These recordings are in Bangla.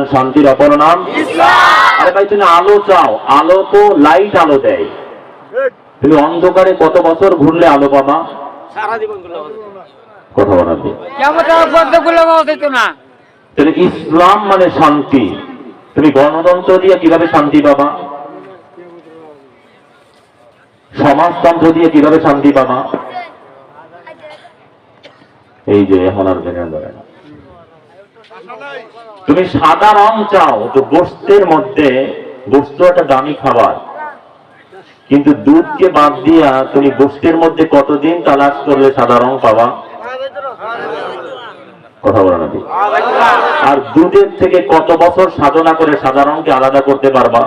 বলেন শান্তির অপর নাম আরে ভাই তুমি আলো চাও, আলো তো লাইট আলো দেয়। তুমি অন্ধকারে কত বছর ঘুরলে আলো পাবা? সারা জীবন কথা বলাতে না। ইসলাম মানে শান্তি। তুমি গণতন্ত্র দিয়ে কিভাবে শান্তি পাবা? সমাজতন্ত্র দিয়ে কিভাবে শান্তি পাবা? এই যে এখন আর ভেঙে ধরে না। তুমি সাদা রং চাও তো গোস্তের মধ্যে, গোস্ত একটা দামি খাবার, কিন্তু দুধকে বাদ দিয়া তুমি গোস্তের মধ্যে কতদিন তালাশ করলে সাদা রং পাবা? কথা বলে না। আর দুধের থেকে কত বছর সাধনা করে সাদা রংকে আলাদা করতে পারবা?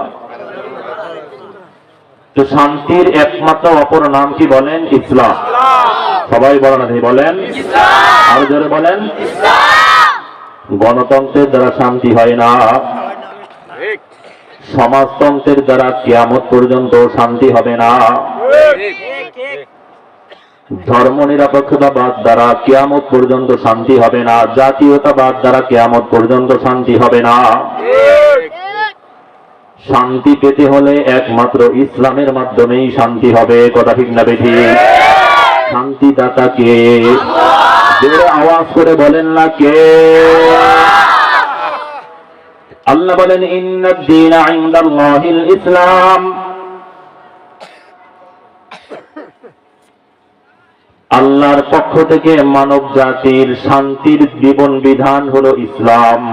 তো শান্তির একমাত্র অপর নাম কি বলেন? ইসলাম। সবাই বলেন না, বলেন আর জোরে বলেন। গণতন্ত্রের দ্বারা শান্তি হয় না, সমাজতন্ত্রের দ্বারা কিয়ামত পর্যন্ত শান্তি হবে না, ধর্ম নিরপেক্ষতাবাদ দ্বারা কিয়ামত পর্যন্ত শান্তি হবে না, জাতীয়তাবাদ দ্বারা কিয়ামত পর্যন্ত শান্তি হবে না। শান্তি পেতে হলে একমাত্র ইসলামের মাধ্যমেই শান্তি হবে। কথা ঠিক না বেঠি? শান্তিদাতা কে? জোরে আওয়াজ করে বলেন না কে? আল্লাহ বলেন ইন্নাদ দীনা ইনদাল্লাহিল ইসলাম। আল্লাহর পক্ষ থেকে মানব জাতির শান্তির জীবন বিধান হলো ইসলাম।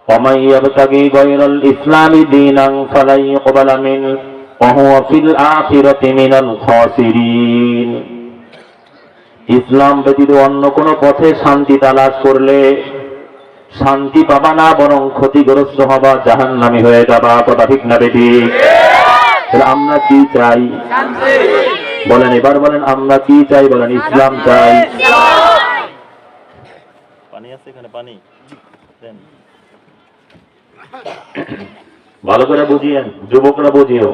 ومن يبتغي غير الإسلام دينا فلن يقبل منه وهو في الآخرة من الخاسرين। ইসলাম ব্যতীত অন্য কোন পথে শান্তি তালাশ করলে শান্তি পাবা না, বরং ক্ষতিগ্রস্ত হবা, জাহান্নামী হয়ে যাবা। কথা ঠিক না বেটি? আমরা কি চাই বলেন, এবার বলেন আমরা কি চাই? বলেন ইসলাম চাই। পানি আছে এখানে? পানি দেন, ভালো করে বুঝিয়েন, যুবকরা বুঝিও।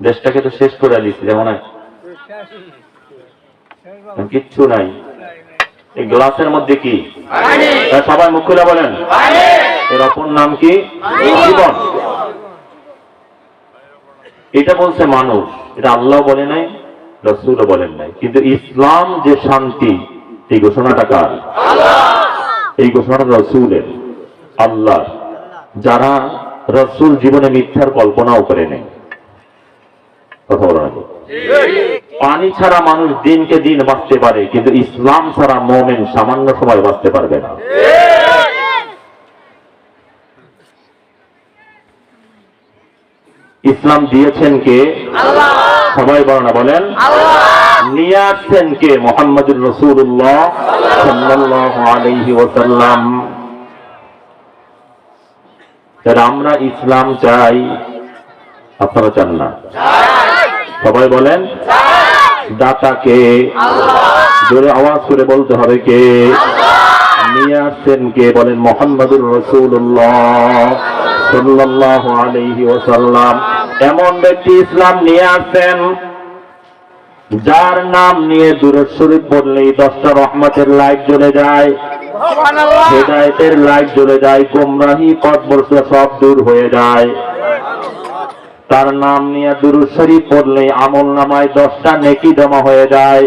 দেশটাকে তো শেষ করে দিচ্ছি, যেমন কিচ্ছু নাই। এই গ্লাসের মধ্যে কি? সবাই মুখ খুলে বলেন এর অপর নাম কি? জীবন। এটা বলছে মানুষ, এটা আল্লাহ বলে নাই, রাসূলও বলেন নাই। কিন্তু ইসলাম যে শান্তি, এই ঘোষণাটা কার? এই ঘোষণাটা রাসূলের, আল্লাহ। যারা রাসূল জীবনে মিথ্যার কল্পনাও করে নেই। কথা বলা হবে। পানি ছাড়া মানুষ দিনকে দিন বাঁচতে পারে, কিন্তু ইসলাম ছাড়া মুমিন সামান্য সময় বাঁচতে পারবে না। ইসলাম দিয়েছেন কে? আল্লাহ। সবাই বলেন, বলেন নিয়ে আসছেন কে? মুহাম্মদুর রাসূলুল্লাহ সাল্লাল্লাহু আলাইহি ওয়াসাল্লাম। যারা আমরা ইসলাম চাই, আপনারা চান না? সবাই বলেন দাতা কে? জোরে আওয়াজ করে বলতে হবে কে? নিয়ে আসছেন কে? বলেন মুহাম্মদুর রাসূলুল্লাহ সাল্লাল্লাহু আলাইহি ওয়াসাল্লাম। এমন ব্যক্তি ইসলাম নিয়ে আসছেন যার নাম নিয়ে দুরূদ শরীফ পড়লেই 10টা রহমতের লাইট জ্বলে যায়, হেদায়েতের লাইট জ্বলে যায়, গোমরাহি পথভ্রষ্ট সব দূর হয়ে যায়। তার নাম নিয়ে দুরূদ শরীফ পড়লে আমল নামায় 10টা নেকি জমা হয়ে যায়,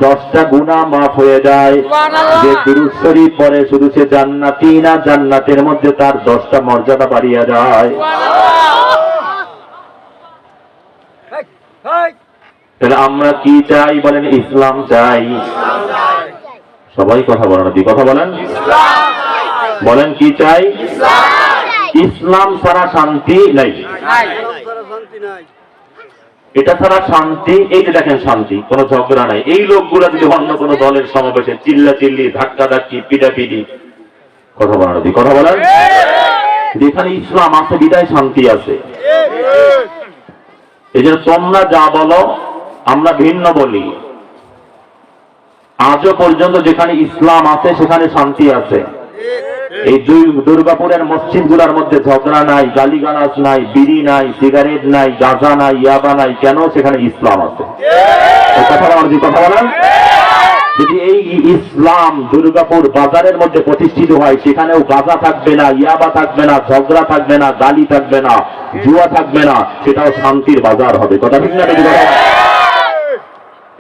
10টা গুনাহ মাফ হয়ে যায়। যে দুরূদ শরীফ পড়ে শুধু সে জান্নাতি না, জান্নাতের মধ্যে তার 10টা মর্যাদা বাড়িয়ে যায়। তাহলে আমরা কি চাই? বলেন ইসলাম চাই। সবাই কথা বলেন, কথা বলেন, বলেন কি চাই? ইসলাম ছাড়া শান্তি নাই। এটা ছাড়া শান্তি, এই যে দেখেন শান্তি, কোন ঝগড়া নাই। এই লোকগুলা যদি অন্য কোন দলের সমাবেশে চিল্লা চিল্লি, ধাক্কা ধাক্কি, পিটাপিটি, কথা বলেন, কথা বলেন, যেখানে ইসলাম আছে বিদায় শান্তি আছে। এই জন্য তোমরা যা বলো আমরা ভিন্ন বলি, আজও পর্যন্ত যেখানে ইসলাম আছে সেখানে শান্তি আছে। এই দুর্গাপুরের মসজিদ গুলার মধ্যে ঝগড়া নাই, গালিগালাজ নাই, বিড়ি নাই, সিগারেট নাই, গাঁজা নাই, ইয়াবা নাই। কেন? সেখানে ইসলাম আছে। কথা বলেন, কথা বলেন। যদি এই ইসলাম দুর্গাপুর বাজারের মধ্যে প্রতিষ্ঠিত হয়, সেখানেও গাঁজা থাকবে না, ইয়াবা থাকবে না, ঝগড়া থাকবে না, গালি থাকবে না, জুয়া থাকবে না, সেটাও শান্তির বাজার হবে। কথা ঠিক না বেশি কথা?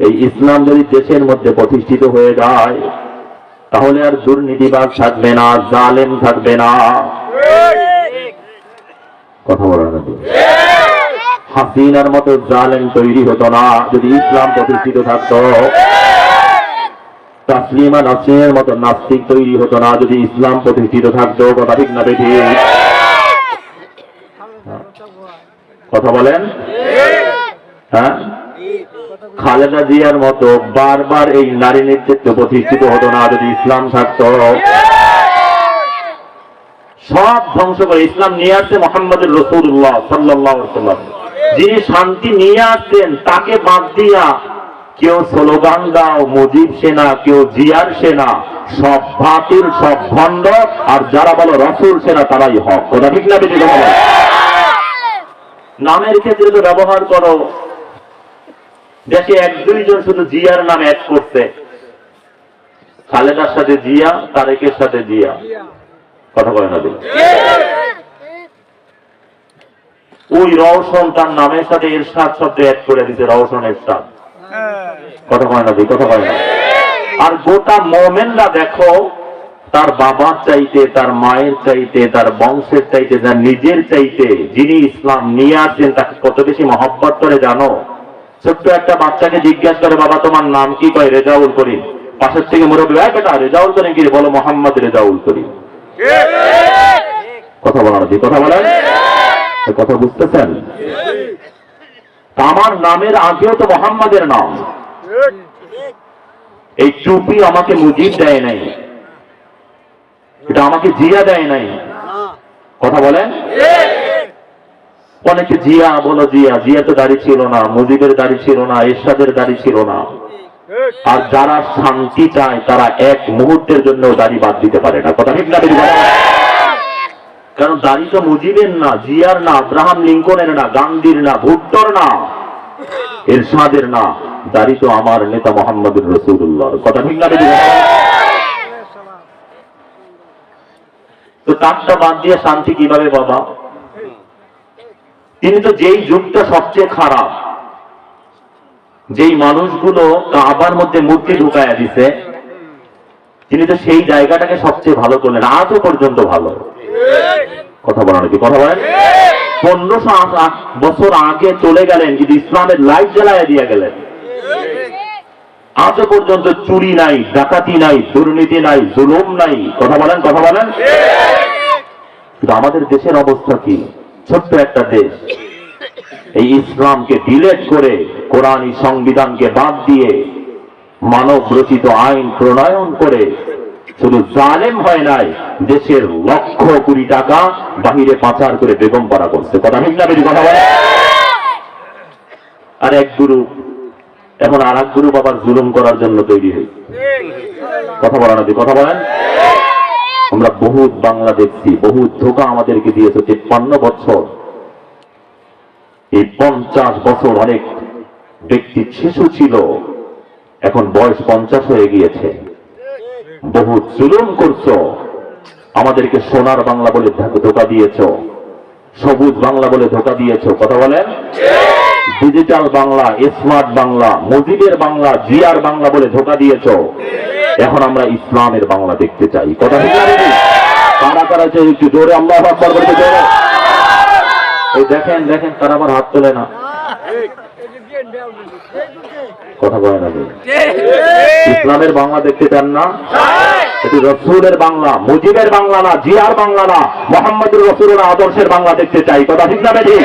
এই ইসলাম যদি দেশের মধ্যে প্রতিষ্ঠিত হয়ে যায়, তাহলে আর দুর্নীতিবাজ থাকবে না, জালেম থাকবে না। কথা বলার না, হাসিনার মতো জালেম তৈরি হতো না যদি ইসলাম প্রতিষ্ঠিত থাকতো। তাসলিমা নাসরিনের মতো নাস্তিক তৈরি হতো না যদি ইসলাম প্রতিষ্ঠিত থাকতো। কথা ঠিক না বেঠি? কথা বলেন। হ্যাঁ, খালেদা জিয়ার মতো বারবার এই নারী নেতৃত্ব প্রতিষ্ঠিত হতো না যদি ইসলাম থাকতো। সব ধ্বংস করে ইসলাম নিয়ে আসছে মুহাম্মদুর রাসূলুল্লাহ সাল্লাল্লাহু আলাইহি ওয়াসাল্লাম। যিনি শান্তি নিয়ে আসছেন তাকে বাদ দিয়া কেউ স্লোগান দাও মুজিব সেনা, কেউ জিয়ার সেনা, সব বাতিল, সব ভণ্ড। আর যারা বলো রাসূল সেনা, তারাই হক। কথা ঠিক না বেশি কথা বলো? নামের ক্ষেত্রে তো ব্যবহার করো, দেশে এক দুইজন শুধু জিয়ার নাম অ্যাড করছে, খালেদার সাথে জিয়া, তারেকের সাথে জিয়া। কথা বলে না? ওই রওশন তার নামের সাথে এরশাদ শব্দ অ্যাড করে দিতে, রওশন এরশাদ। কথা বলে না? কথা বলে না? আর গোটা মোমেনরা দেখো, তার বাবার চাইতে, তার মায়ের চাইতে, তার বংশের চাইতে, তার নিজের চাইতে যিনি ইসলাম নিয়ে আসছেন তাকে কত বেশি মহব্বত করে জানো? ছোট্ট একটা বাচ্চাকে জিজ্ঞাসা করে, বাবা তোমার নাম কি? কয় রেজাউল করিম। পাশের থেকে মুরব্বী, বেটা রেজাউল করিম কি? বলো মোহাম্মদ রেজাউল করিম। কথা বলা না? কথা বলেন? কথা বুঝতেছেন? আমার নামের আগেও তো মোহাম্মদের নাম। এই টুপি আমাকে মুজিব দেয় নাই, এটা আমাকে জিয়া দেয় নাই। কথা বলেন? অনেকে জিয়া বলো, জিয়া, জিয়া তো দাড়ি ছিল না, মুজিবের দাড়ি ছিল না, এরশাদের দাড়ি ছিল না। আর যারা শান্তি চায় তারা এক মুহূর্তের জন্য দাড়ি বাদ দিতে পারে না। কথা ঠিক না? কারণ দাড়ি তো মুজিবের না, জিয়ার না, আব্রাহাম লিঙ্কনের না, গান্ধীর না, ভুট্টোর না, এরশাদের না, দাড়ি তো আমার নেতা মুহাম্মদুর রাসূলুল্লাহ। কথা ঠিক না? তো তারটা বাদ দিয়ে শান্তি কিভাবে বাবা? তিনি তো যেই যুগটা সবচেয়ে খারাপ, যেই মানুষগুলো কাবার মধ্যে মূর্তি ঢুকায়া দিছে, তিনি তো সেই জায়গাটাকে সবচেয়ে ভালো করলেন, আজও পর্যন্ত ভালো। কথা বলা নাকি? কথা বলেন? 1500 বছর আগে চলে গেলেন, কিন্তু ইসলামের লাইট জ্বালায়া দিয়ে গেলেন। আজও পর্যন্ত চুরি নাই, ডাকাতি নাই, দুর্নীতি নাই, জুলুম নাই। কথা বলেন? কথা বলেন? কিন্তু আমাদের দেশের অবস্থা কি? ছোট্ট একটা দেশ, এই ইসলামকে ডিলেট করে, কোরআনী সংবিধানকে বাদ দিয়ে, মানব রচিত আইন প্রণয়ন করে শুধু জালেম হয় নাই, দেশের লক্ষ কোটি টাকা বাহিরে পাচার করে বেগম পাড়া করছে। কথা ঠিক না? কথা বলে? আর এক গ্রুপ এখন আর এক গ্রুপ আবার জুলুম করার জন্য তৈরি হয়েছে। কথা বলা না? কথা বলেন? আমরা বহুত বাংলা দেখছি, বহুত ধোঁকা আমাদেরকে দিয়েছে। 53 বছর, এই 50 বছর অনেক ব্যক্তি শিশু ছিল, এখন বয়স 50 হয়ে গিয়েছে। বহুত জুলুম করছো, আমাদেরকে সোনার বাংলা বলে ধোঁকা দিয়েছ, সবুজ বাংলা বলে ধোঁকা দিয়েছ। কথা বলেন? ডিজিটাল বাংলা, স্মার্ট বাংলা, মুজিবের বাংলা, জিয়ার বাংলা বলে ধোঁকা দিয়েছ। এখন আমরা ইসলামের বাংলা দেখতে চাই। কথা ঠিক আছে? কারা কারা চাই একটু জোরে আল্লাহু আকবার বলতে জোরে? এই দেখেন দেখেন, তারা আবার হাত তোলে না। কথা বলে না? ইসলামের বাংলা দেখতে চান না? এটি রসুলের বাংলা, মুজিবের বাংলা না, জিয়ার বাংলা না, মুহাম্মদুর রাসূলের আদর্শের বাংলা দেখতে চাই। কথা ঠিক না? বেঠিক?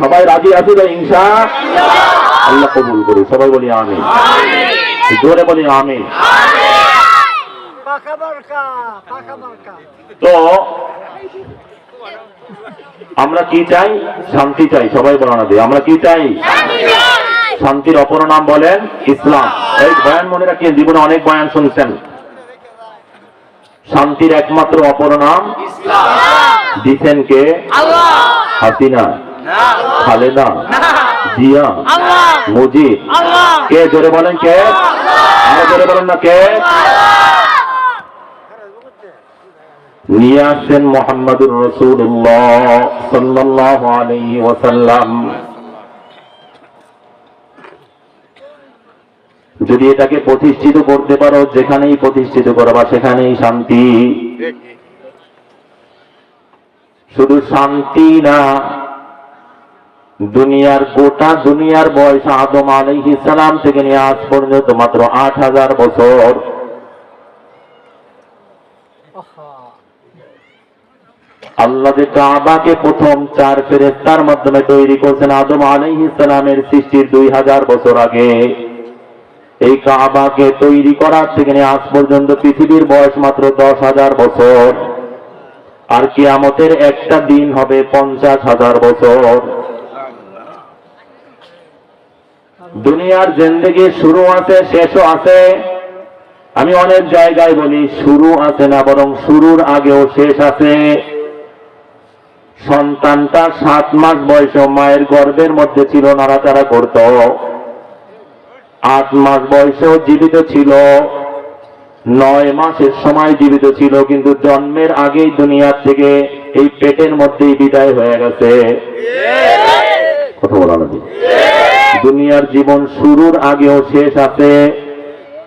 সবাই রাজি আছে তো? ইনশাআল্লাহ। আল্লাহ কবুল করুন। সবাই বলি আমিন। জোরে বলি আমিন। তো আমরা কি চাই? শান্তি চাই। সবাই বলা না দিয়ে আমরা কি চাই? শান্তির অপর নাম বলেন ইসলাম। এই বয়ান মনে রাখিয়ে, জীবনে অনেক বয়ান শুনছেন। শান্তির একমাত্র অপর নাম ইসলাম। দিচ্ছেন কে? আল্লাহ। হাসিনা, খালেদা, জিয়া, আল্লাহ, মুজিব, আল্লাহ, কে জোরে বলেন কে? আরো জোরে বলেন না কে? নিয়ে আসছেন মুহাম্মদুর রাসূলুল্লাহ সাল্লাল্লাহু আলাইহি ওয়াসাল্লাম। যদি এটাকে প্রতিষ্ঠিত করতে পারো, যেখানেই প্রতিষ্ঠিত করবা সেখানেই শান্তি। শুধু শান্তি না, গোটা দুনিয়ার বয়স আদম আলাইহিস সালাম থেকে নিয়ে আজ পর্যন্ত মাত্র ৮,০০০ বছর। আল্লাহ যে কাবাকে প্রথম ৪ ফেরেশতার মাধ্যমে তৈরি করেছেন আদম আলাইহিস সালামের সৃষ্টির ২,০০০ বছর আগে। এই কাবাকে তৈরি করার থেকে নিয়ে আজ পর্যন্ত পৃথিবীর বয়স মাত্র ১০,০০০ বছর। আর কিয়ামতের একটা দিন হবে ৫০,০০০ বছর। দুনিয়ার জিন্দেগি শুরু আছে, শেষও আছে। আমি অনেক জায়গায় বলি শুরু আছে না, বরং শুরুর আগেও শেষ আছে। সন্তানটা ৭ মাস বয়সে মায়ের গর্ভের মধ্যে ছিল, নাড়াচাড়া করত। ৮ মাস বয়সেও জীবিত ছিল, ৯ মাসের সময় জীবিত ছিল, কিন্তু জন্মের আগেই দুনিয়ার থেকে এই পেটের মধ্যেই বিদায় হয়ে গেছে। কথা বলা লাগে। দুনিয়ার জীবন শুরুর আগেও শেষ আছে,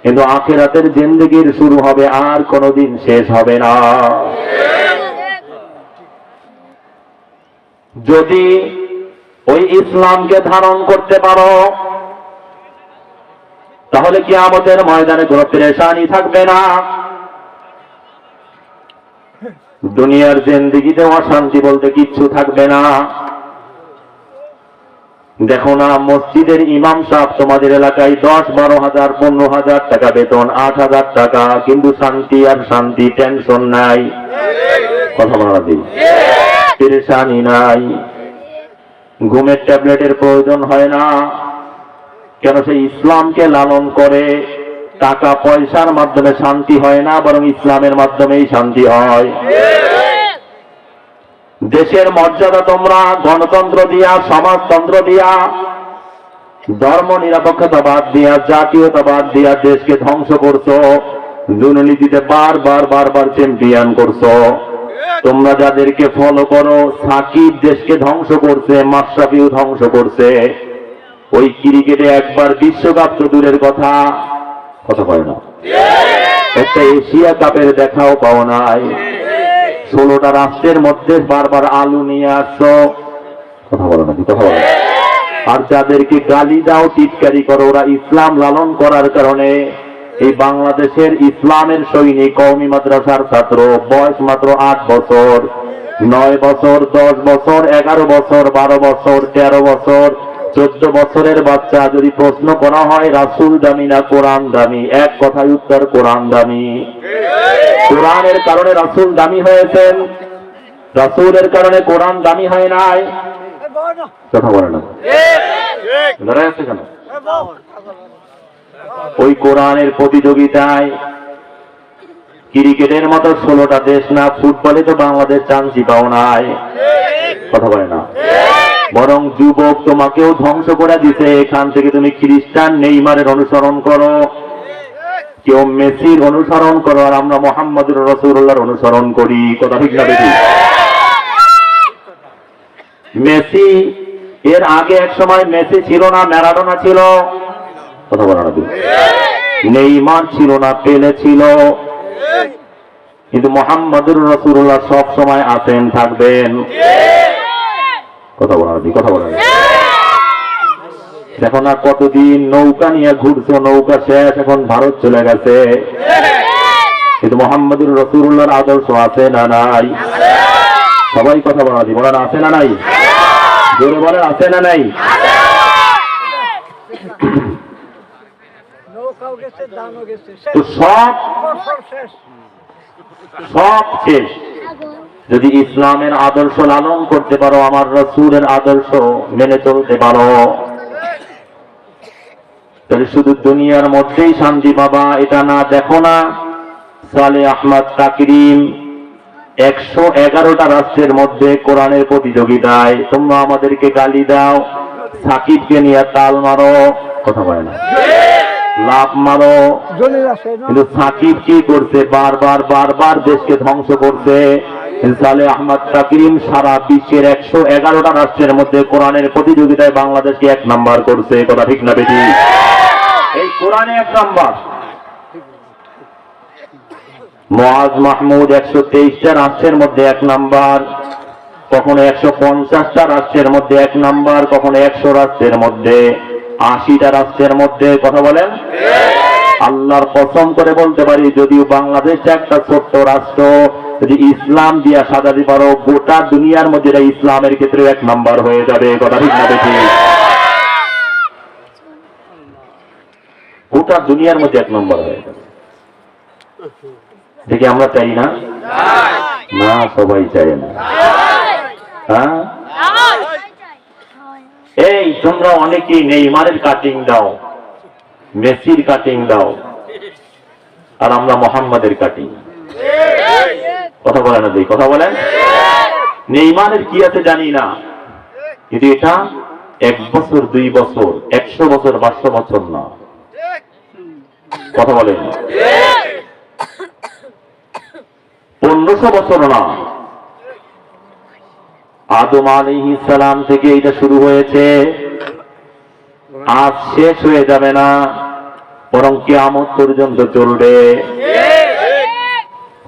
কিন্তু আখিরাতের জিন্দেগির শুরু হবে, আর কোনোদিন শেষ হবে না। যদি ওই ইসলামকে ধারণ করতে পারো, তাহলে কিয়ামতের ময়দানে কোনো পেরেশানি থাকবে না। দুনিয়ার জিন্দেগিতে অশান্তি বলতে কিচ্ছু থাকবে না। দেখো না, মসজিদের ইমাম সাহেব তোমাদের এলাকায় ১০-১২,০০০, ১৫,০০০ টাকা বেতন, ৮,০০০ টাকা, কিন্তু শান্তি আর শান্তি, টেনশন নাই। কথা বলা দিই, পেরেশানি নাই, ঘুমের ট্যাবলেটের প্রয়োজন হয় না। কেন? সেই ইসলামকে লালন করে। টাকা পয়সার মাধ্যমে শান্তি হয় না, বরং ইসলামের মাধ্যমেই শান্তি হয়। দেশের মর্যাদা তোমরা গণতন্ত্র দিয়া, সমাজতন্ত্র দিয়া, ধর্ম নিরপেক্ষতাবাদ দিয়া, জাতীয়তাবাদ দিয়া দেশকে ধ্বংস করছো। দুর্নীতিতে বারবার চ্যাম্পিয়ন করছো। তোমরা যাদেরকে ফলো করো, সাকিব দেশকে ধ্বংস করছে, মাশরাফিও ধ্বংস করছে। ওই ক্রিকেটে একবার বিশ্বকাপ তো দূরের কথা, কথা বলে না, একটা এশিয়া কাপের দেখাও পাও নাই। 16টা রাষ্ট্রের মধ্যে বারবার আলু নিয়ে আসছো, কথা বলো না, কথা বলো। আর যাদেরকে গালি দাও, টিটকারি করো, ওরা ইসলাম লালন করার কারণে এই বাংলাদেশের ইসলামের সৈনিক, কওমি মাদ্রাসার ছাত্র, বয়স মাত্র ৮ বছর, ৯ বছর, ১০ বছর, ১১ বছর, ১২ বছর, ১৩ বছর, 14 বছরের বাচ্চা যদি প্রশ্ন করা হয় রাসূল দামি না কোরআন দামি, এক কথায় উত্তর কোরআন দামি। কোরআনের কারণে রাসূল দামি হয়েছেন, রাসূলের কারণে কোরআন দামি হয় নাই। কথা বলে না, লড়াই আছে কেন? ওই কোরআনের প্রতিযোগিতায় ক্রিকেটের মতো 16টা দেশ না, ফুটবলে তো বাংলাদেশ চান্সই পাও নাই। কথা বলে না, বরং যুবক তোমাকেও ধ্বংস করে দিতে। এখান থেকে তুমি খ্রিস্টান নেইমারের অনুসরণ করো, কেউ মেসির অনুসরণ করো, আর আমরা মুহাম্মদুর রাসূলুল্লাহর অনুসরণ করি। কথা ঠিক না বেশি? মেসি এর আগে এক সময় মেসি ছিল না, ম্যারাডোনা ছিল। কথা বলা না, নেইমার ছিল না, পেলে ছিল। কিন্তু মুহাম্মদুর রাসূলুল্লাহ সব সময় আছেন, থাকবেন। কথা বলা না, কথা বলা না। দেখো না কতদিন নৌকা নিয়ে ঘুরছো, নৌকা শেষ, এখন ভারত চলে গেছে। কিন্তু মুহাম্মদুর রাসূলুল্লাহর আদর্শ আছে না নাই? সবাই কথা বলা দি, বলেন আছে না নাই? জোরে বলেন আছে না নাই? তো সব শেষ। যদি ইসলামের আদর্শ লালন করতে পারো, আমার রাসূলের আদর্শ মেনে চলতে পারো, তাহলে শুধু দুনিয়ার মধ্যেই শান্তি পাবা এটা না। দেখো না, সালেহ আহমদ তাকরিম 111টা রাষ্ট্রের মধ্যে কোরআনের প্রতিযোগিতায়, তোমরা আমাদেরকে গালি দাও, সাকিবকে নিয়ে তাল মারো, কথা বলে না, লাভ মারো, কিন্তু সাকিব কি করছে? বারবার বারবার দেশকে ধ্বংস করছে। সালে আহমদ তাকরিম সারা বিশ্বের 111টা রাষ্ট্রের মধ্যে কোরআনের প্রতিযোগিতায় বাংলাদেশকে 1 নাম্বার করছে, কথা ঠিক না বেশি? এই কোরআনে 1 নাম্বার। মুআজ মাহমুদ 123টা রাষ্ট্রের মধ্যে 1 নাম্বার, কখনো 150টা রাষ্ট্রের মধ্যে 1 নাম্বার, কখনো 100 রাষ্ট্রের মধ্যে, 80টা রাষ্ট্রের মধ্যে, কথা বলেন। আল্লাহর কসম করে বলতে পারি, যদিও বাংলাদেশ একটা ছোট্ট রাষ্ট্র, যদি ইসলাম দিয়া সাজাতে পারো, গোটা দুনিয়ার মধ্যে ইসলামের ক্ষেত্রে 1 নাম্বার হয়ে যাবে, কথা ঠিক না বেশি? গোটা দুনিয়ার মধ্যে 1 নাম্বার হয়ে যাবে। দেখি আমরা চাই না? না, সবাই চাই না। হ্যাঁ, এই তোমরা অনেকেই নেইমারের কাটিং দাও, মেসির কাটিং দাও, আর আমরা মোহাম্মদের কাটিং, কথা বলেন না? কথা বলেন। নেইমারের কি আছে জানি না, কিন্তু এটা 1 বছর 2 বছর 100 বছর 500 বছর না, কথা বলেন। 1500 বছর না, আদম আলাইহিস সালাম থেকে এটা শুরু হয়েছে, আজ শেষ হয়ে যাবে না, বরং কিয়ামত পর্যন্ত চলবে,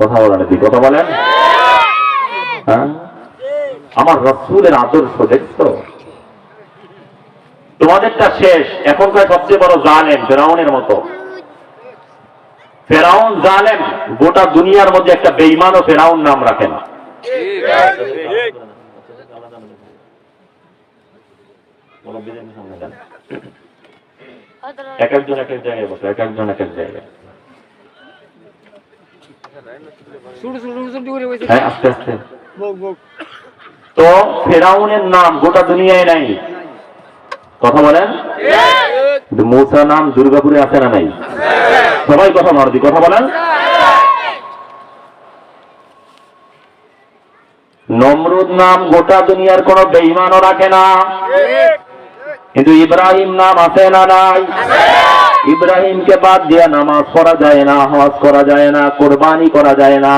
কথা বলেন। কথা বলেন। হ্যাঁ, আমার রাসূলের আদর্শ দেখছো? তোমাদেরটা শেষ, এখনকার সবচেয়ে বড় জালেম ফেরাউনের মতো। ফেরাউন জালেম, গোটা দুনিয়ার মধ্যে একটা বেঈমান ও ফেরাউন নাম রাখে না। এক একজন এক এক জায়গায় বসে, এক একজন এক এক জায়গায়। হ্যাঁ, আস্তে আস্তে। তো ফেরাউনের নাম গোটা দুনিয়ায় নাই, কথা বলেন। কিন্তু মূসা নাম দুর্গাপুরে আছে না নাই? সবাই কথা মারদি, কথা বলেন। নমরুদ নাম গোটা দুনিয়ার কোন বেঈমানও রাখে না, কিন্তু ইব্রাহিম নাম আছে না নাই? ইব্রাহিমকে বাদ দিয়ে নামাজ পড়া যায় না, হজ করা যায় না, কোরবানি করা যায় না।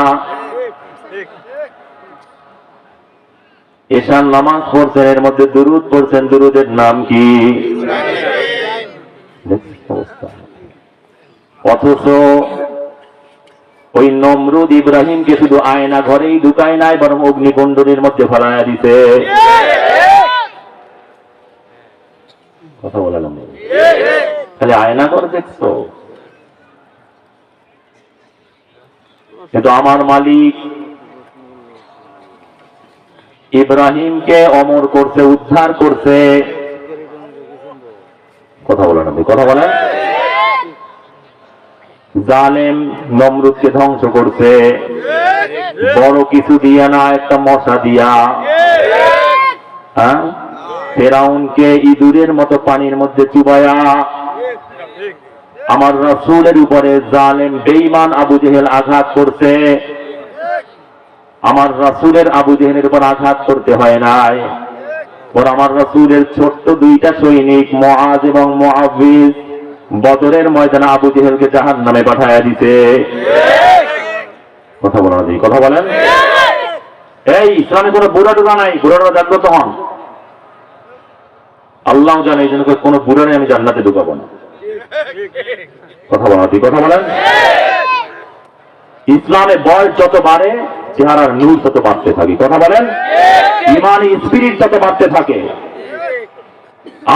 এশার নামাজ পড়ছেন, এর মধ্যে দুরুদ পড়ছেন, দুরুদের নাম কি? অথচ ওই নমরুদ ইব্রাহিমকে শুধু আয়না ঘরেই ঢুকায় নাই, বরং অগ্নিকুণ্ডলীর মধ্যে ফেলাইয়া দিতে, কথা বললাম। খালি আয়না ঘর দেখছো, কিন্তু আমার মালিক ইব্রাহিমকে অমর করছে, উদ্ধার করছে, কথা বলেন। কথা বলেন। জালেম নমরুদকে ধ্বংস করছে, বড় কিছু দিয়া না, একটা মশা দিয়া। হ্যাঁ, ফেরাউনকে ইঁদুরের মতো পানির মধ্যে চুবায়া আমার রাসূলের উপরে জালেম বেঈমান আবু জেহেল আঘাত করছে। আমার রাসূলের আবু জেহেলের উপর আঘাত করতে হয় নাই, বরং আমার রাসূলের ছোট্ট 2টা সৈনিক মুআজ এবং মুআবিজ বদরের ময়দানে আবু জেহেলকে জাহান্নামে পাঠায়া দিতে, কথা বলেন। কথা বলেন। এই ইসলামে কোনো বুড়া টুকা নাই, বুড়ারা জাগ্রত হন। আল্লাহ জানে এই জন্য কোনো বুড়ারে আমি জান্নাতে ঢুকাবো না, কথা বলেন। কথা বলেন। ইসলামে বয়স যত বাড়ে, চেহারার নূর তত বাড়তে থাকে, কথা বলেন। ইমানি স্পিরিট তত বাড়তে থাকে।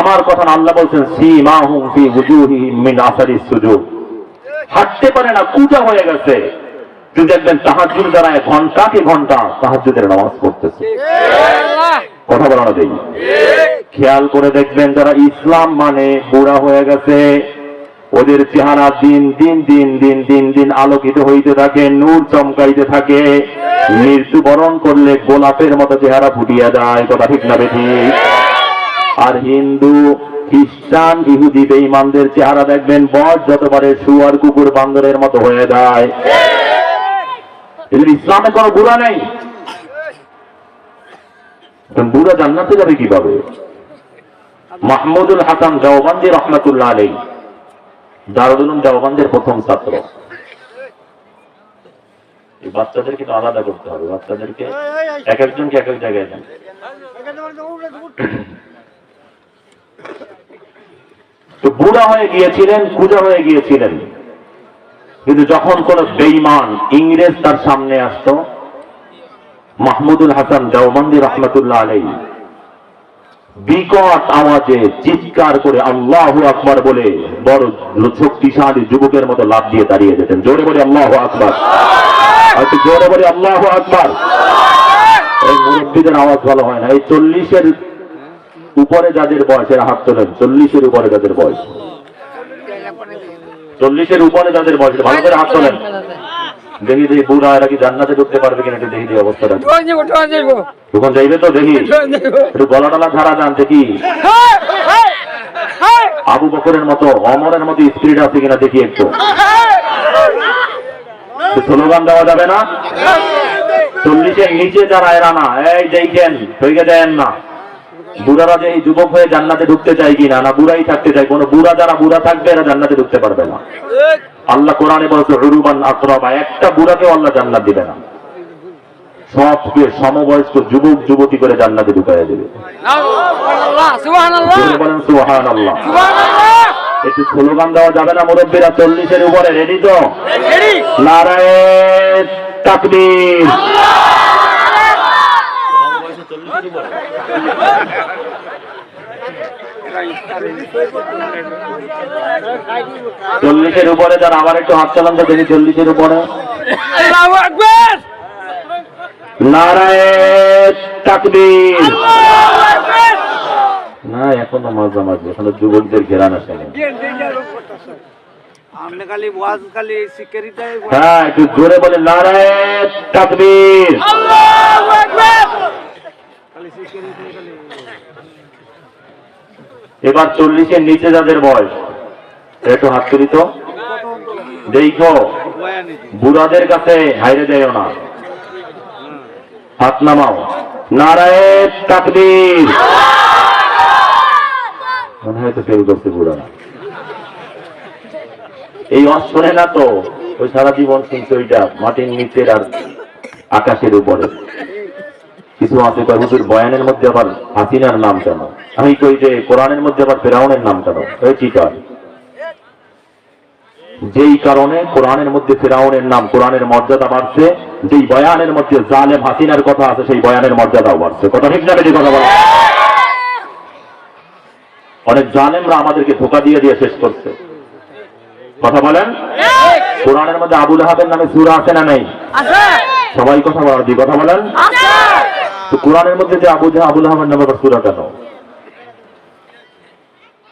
আমার কথা না, আল্লাহ বলছেন সীমাহুম ফি ওজুহিহিম মিন আসারিস সুজুদ, হাঁটতে পারে না, কুজা হয়ে গেছে, কিন্তু দেখবেন তাহাজ্জুদ দ্বারায় ঘন্টাকে ঘন্টা তাহাজ্জুদের নামাজ পড়তেছে, কথা বলানো দেই। খেয়াল করে দেখবেন যারা ইসলাম মানে বুড়া হয়ে গেছে, ওদের চেহারা দিন দিন দিন দিন দিন দিন আলোকিত হইতে থাকে, নূর চমকাইতে থাকে, মৃত্যুবরণ করলে গোলাপের মতো চেহারা ফুটিয়া যায়, কথা ঠিক না বেঠিক? আর হিন্দু, খ্রিস্টান, ইহুদি বেঈমানদের চেহারা দেখবেন বয়স যতবারে শুয়ার, কুকুর, বান্দরের মতো হয়ে যায়। ইসলামে কোনো বুড়া নেই। বুড়া জান্নাতে যাবে কিভাবে? মাহমুদুল হাসান দেওবন্দি রহমতুল্লাহ আলাইহি, দারুল উলুম দেওবন্দের প্রথম ছাত্র। এই বাচ্চাদেরকে তো আলাদা করতে হবে, বাচ্চাদেরকে এক একজনকে এক এক জায়গায় দেন। তো বুড়া হয়ে গিয়েছিলেন, কুজা হয়ে গিয়েছিলেন, কিন্তু যখন কোন বেঈমান ইংরেজ তার সামনে আসতো, মাহমুদুল হাসান দেওবন্দি রহমতুল্লাহ আলাইহি বিকট আওয়াজে চিৎকার করে আল্লাহু আকবার বলে বড় শক্তিশালী যুবকের মতো লাফ দিয়ে দাঁড়িয়ে যেতেন। জোরে বলে আল্লাহু আকবার, হয়তো জোরে বলে আল্লাহু আকবার। এই মুরব্বীদের আওয়াজ ভালো হয় না। এই 40-এর উপরে যাদের বয়স এরা হাত তোলেন। 40-এর উপরে যাদের বয়স, 40-এর উপরে যাদের বয়স ভালো করে হাত তোলেন। দেখি দেখি বুড়া এরা কি জান্নাতে ঢুকতে পারবে কিনা একটু দেখি দিয়ে অবস্থাটা। তখন যাইবে তো দেখি একটু গলা টলা ঝাড়া যান দেখি। আবু বকরের মতো অমরের মতো স্পিরিট আছে কিনা দেখি একটু। স্লোগান দেওয়া যাবে না। 40-এর নিচে যারা এরা না, এই দেখেন হয়ে দেন না। বুড়ারা যে এই যুবক হয়ে জান্নাতে ঢুকতে চায় কিনা, না বুড়াই থাকতে চায়। কোন বুড়া যারা বুড়া থাকবে এরা জান্নাতে ঢুকতে পারবে না। আল্লাহ কোরআনে বলছে উরুবান আকরাবা, একটা বুড়াকেও আল্লাহ জান্নাত দিবে না, সবকে সমবয়স্ক যুবক যুবতী করে জান্নাতে ঢুকাইয়া দেবে। বলেন সুবহানাল্লাহ। একটু স্লোগান দেওয়া যাবে না মুরব্বীরা? 40-এর উপরে রেডি তো? নারায়ে তাকবীর। 40-এর উপরে যারা আবার একটু হাত চালান তো দেখি। 40-এর উপরে আল্লাহু আকবার, নারায়ে তাকবীর। না এখনো মাঝামাঝি, এখনো যুবকদের ঘেরান আসে না। হ্যাঁ একটু জোরে বলে নারায়ে তাকবীর। এবার 40-এর নিচে যাদের বয়স একটু হাত তুলি তো দেখো। বুড়াদের কাছে হাইরে দেয় না, হাত নামাও। নারায়ে তাকবীর। মনে হয় তো ফেল করছে বুড়া। এই ওয়াজ শোনে না তো, ওই সারা জীবন শুনছে ওইটা মাটির নিচের আর আকাশের উপরে। কিছু আছে কয় হুজুর বয়ানের মধ্যে আবার হাসিনার নাম কেন? আমি কই যে কোরআনের মধ্যে আবার ফেরাউনের নাম কেন? ঠিক আছে, যেই কারণে কোরআনের মধ্যে ফেরাউনের নাম, কোরআনের মর্যাদা বাড়ছে। যেই বয়ানের মধ্যে জালেম হাসিনার কথা আছে সেই বয়ানের মর্যাদাও বাড়ছে। কথা ঠিক না বেশি কথা বলে? অনেক জালেমরা আমাদেরকে ধোঁকা দিয়ে দিয়ে শেষ করছে। কথা বলেন। কোরআনের মধ্যে আবুল আহাবের নামে সূরা আছে না নাই? সবাই কথা বলা দি, কথা বলেন। তো কোরআনের মধ্যে যে আবুল আহাবের নামে সূরা কেন?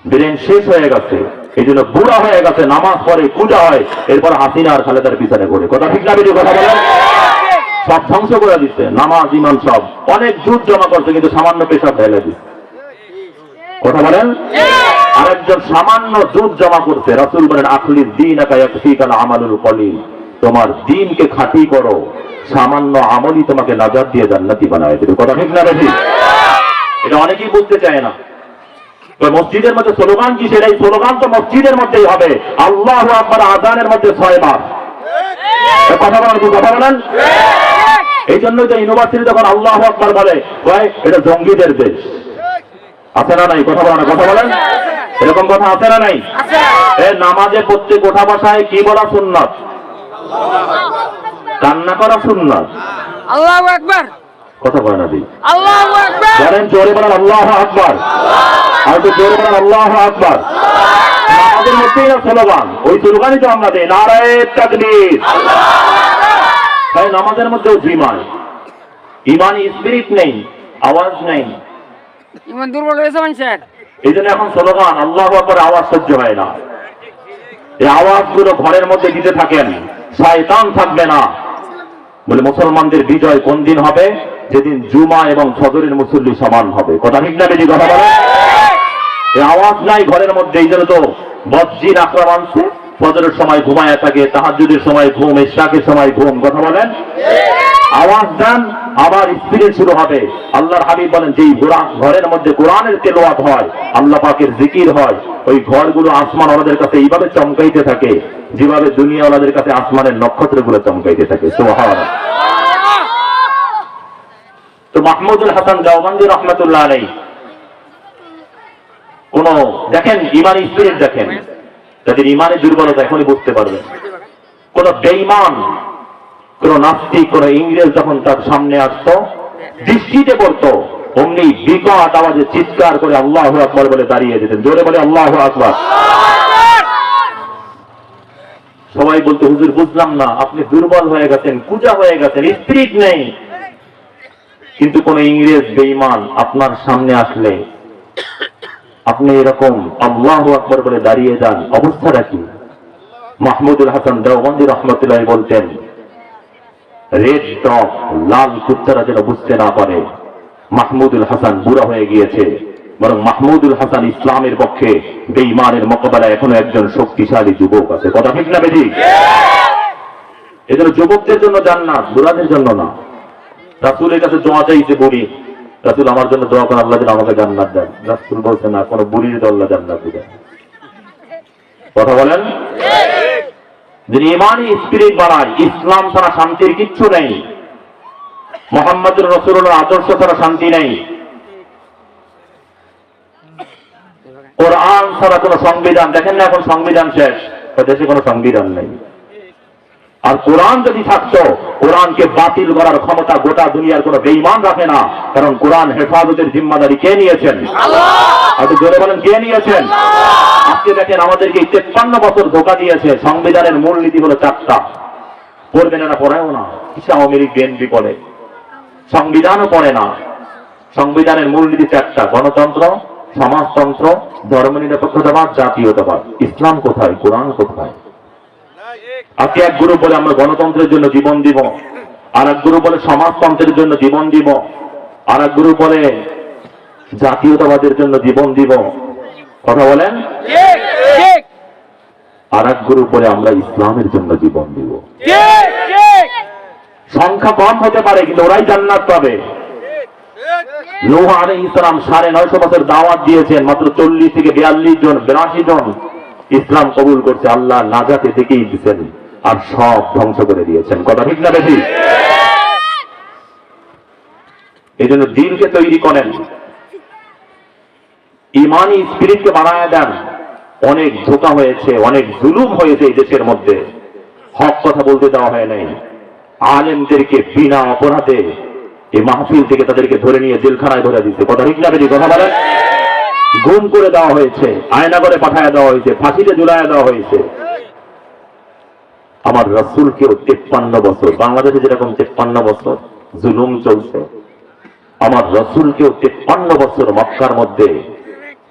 ব্রেন শেষ হয়ে গেছে, এই জন্য বুড়া হয়ে গেছে, নামাজ পড়ে পূজা হয়, এরপর হাসিনা আর খালেদার পিছনে ঘুরে। কথা ঠিক না বেশি কথা বলেন? সব ধ্বংস করে দিচ্ছে, নামাজ ইমান সব। অনেক দুধ জমা করছে কিন্তু সামান্য পেশাব ঢেলে দিচ্ছে। কথা বলেন। আরেকজন সামান্য দুধ জমা করছে। রাসূল বলেন আখলিদ দীনাকা ইয়াকফিকাল আমালুল কলিল, তোমার দ্বীনকে খাঁটি করো, সামান্য আমলই তোমাকে নাজাত দিয়ে জান্নাতি বানায় দেবে। কথা ঠিক না বেশি? এটা অনেকেই বুঝতে চায় না। মসজিদের মধ্যে স্লোগান কি? সেটাই স্লোগান তো মসজিদের মধ্যেই হবে। আল্লাহু আকবার আযানের মধ্যে 6 বার। কথা বলেন, কথা বলেন। এই জন্যই তো ইউনিভার্সিটি যখন আল্লাহু আকবার বলে এটা জঙ্গিদের দেশ। আছে না নাই? কথা বলেন, কথা বলেন। এরকম কথা আছে না নাই? নামাজে প্রত্যেক ওঠা বসায় কি বলা সুন্নাত? কান্না করা সুন্নাত। আল্লাহু আকবার। কথা বলেন না দিই। আল্লাহু আকবার। জানেন জোরে বলেন আল্লাহু আকবার। আর তো জোরে বলেন আল্লাহু আকবার। নামাজের মধ্যেই না স্লোগান, ওই স্লোগানই তো আমরা দিই, নারায়ে তাকবীর। তাই নামাজের মধ্যেও জিমান, ইমানি স্পিরিট নেই, আওয়াজ নেই, ইমান দুর্বল হয়েছে মানুষের। এই জন্য এখন স্লোগান আল্লাহু আকবার আওয়াজ সহ্য হয় না। এই আওয়াজগুলো ঘরের মধ্যে দিতে থাকেন, শয়তান থাকবে না। বলে মুসলমানদের বিজয় কোন দিন হবে? যেদিন জুমা এবং ফজরের মুসল্লি সমান হবে। কথা ঠিক না বেশি কথা বলে? এই আওয়াজ নাই ঘরের মধ্যে, এই জন্য তো বজ্জিন আক্রমণ আনছে। ফজরের সময় ঘুমায় থাকে, তাহাজ্জুদের সময় ঘুম, ইশরাকের সময় ঘুম। কথা বলেন। আওয়াজ দেন, আবার স্পিরিট শুরু হবে। আল্লাহর হাবিব বলেন, যেই ঘরের মধ্যে কোরআনের তেলাওয়াত হয়, আল্লাহ পাকের জিকির হয়, ওই ঘরগুলো আসমান ওনাদের কাছে এইভাবে চমকাইতে থাকে যেভাবে দুনিয়া ওনাদের কাছে আসমানের নক্ষত্রগুলো চমকাইতে থাকে। সুবহানাল্লাহ। তো মাহমুদুল হাসান দেওবন্দি রহমাতুল্লাহ আলাইহি কোন দেখেন ইমানি স্পিরিট দেখেন, যাদের ইমানের দুর্বলতা এখনই বুঝতে পারবেন। কোন বেঈমান, কোন নাস্তিক, কোন ইংরেজ যখন তার সামনে আসতো, দৃষ্টিতে পড়তো, অমনি বিকট আওয়াজে চিৎকার করে আল্লাহু আকবার বলে দাঁড়িয়ে যেতেন। জোরে বলে আল্লাহু আকবার। সবাই বলতো, হুজুর বুঝলাম না, আপনি দুর্বল হয়ে গেছেন, কুজা হয়ে গেছেন, স্পিরিট নেই। কিন্তু কোন ইংরেজ বেঈমান আপনার সামনে আসলে আপনি এরকম আল্লাহু আকবার বলে দাঁড়িয়ে যান, অবস্থাটা কি? মাহমুদুল হাসান দেওবন্দি রহমতুল্লাহ বলতেন, রেড ডগ, লাল কুত্তারা যেন বুঝতে না পারে মাহমুদুল হাসান বুড়া হয়ে গিয়েছে, বরং মাহমুদুল হাসান ইসলামের পক্ষে বেঈমানের মোকাবেলায় এখনো একজন শক্তিশালী যুবক আছে। কথা ঠিক না বেঠিক? এজন্য যুবকদের জন্য জান্নাত, বুড়াদের জন্য না। রাসূলের কাছে দোয়া চাইছে বুড়ি, রাসূল আমার জন্য দোয়া করেন, আল্লাহ যেন আমাকে জান্নাত দেন। রাসূল বলছে না, কোন বুড়ির তো আল্লাহ জান্নাত দিবেন। কথা বলেন? যিনি ইমানি স্পিরিট বাড়ায়, ইসলাম ছাড়া শান্তির কিচ্ছু নেই, মুহাম্মদুর রাসূলুল্লাহর আদর্শ ছাড়া শান্তি নেই, কোরআন ছাড়া কোনো সংবিধান। দেখেন না এখন সংবিধান শেষ, দেশে কোনো সংবিধান নেই। আর কোরআন যদি থাকতো, কোরআনকে বাতিল করার ক্ষমতা গোটা দুনিয়ার কোনো বেঈমান রাখে না। কারণ কোরআন হেফাজতের জিম্মাদারি কে নিয়েছেন? আল্লাহ। জোরে বলেন, কে নিয়েছেন? আজকে দেখেন আমাদেরকে 53 বছর ধোঁকা দিয়েছে। সংবিধানের মূলনীতি হলো 4টা, পড়বেন না, পড়েও না। কিছু আওয়ামী লীগ বিএনপি পড়ে, সংবিধানও পড়ে না। সংবিধানের মূলনীতি 4টা, গণতন্ত্র, সমাজতন্ত্র, ধর্মনিরপেক্ষতাবাদ, জাতীয়তাবাদ। ইসলাম কোথায়? কোরআন কোথায়? আজকে এক গ্রুপ বলে আমরা গণতন্ত্রের জন্য জীবন দিব, আর এক গ্রুপ বলে সমাজতন্ত্রের জন্য জীবন দিব, আর এক গ্রুপ বলে জাতীয়তাবাদের জন্য জীবন দিব। কথা বলেন? আর এক গ্রুপ বলে আমরা ইসলামের জন্য জীবন দিব। সংখ্যা কম হতে পারে, কিন্তু ওরাই জান্নাত পাবে। নূহ আলাইহিস সালাম 950 বছর দাওয়াত দিয়েছেন, মাত্র 40 থেকে 42 জন, 82 জন ইসলাম কবুল করছে। আল্লাহ নাজাতে থেকেই দিয়েছেন, আর সব ধ্বংস করে দিয়েছেন। কথা ঠিক না বেশি? এই জন্য দিলকে তৈরি করেন, ইমানি স্পিরিটকে বাড়ায় দেন। অনেক ধোঁকা হয়েছে, অনেক জুলুম হয়েছে এই দেশের মধ্যে, হক কথা বলতে দেওয়া হয় নাই। আলেমদেরকে বিনা অপরাধে এই মাহফিল থেকে তাদেরকে ধরে নিয়ে জেলখানায় ধরে দিচ্ছে। কথা ঠিক না বেশি? কথা বলেন? গুম করে দেওয়া হয়েছে, আয়না করে পাঠায় দেওয়া হয়েছে, ফাঁসিতে ঝুলায় দেওয়া হয়েছে। আমার রাসূলকেও 53 বছর, বাংলাদেশে যেরকম 53 বছর জুলুম চলছে, আমার রাসূলকেও 53 বছর মক্কার মধ্যে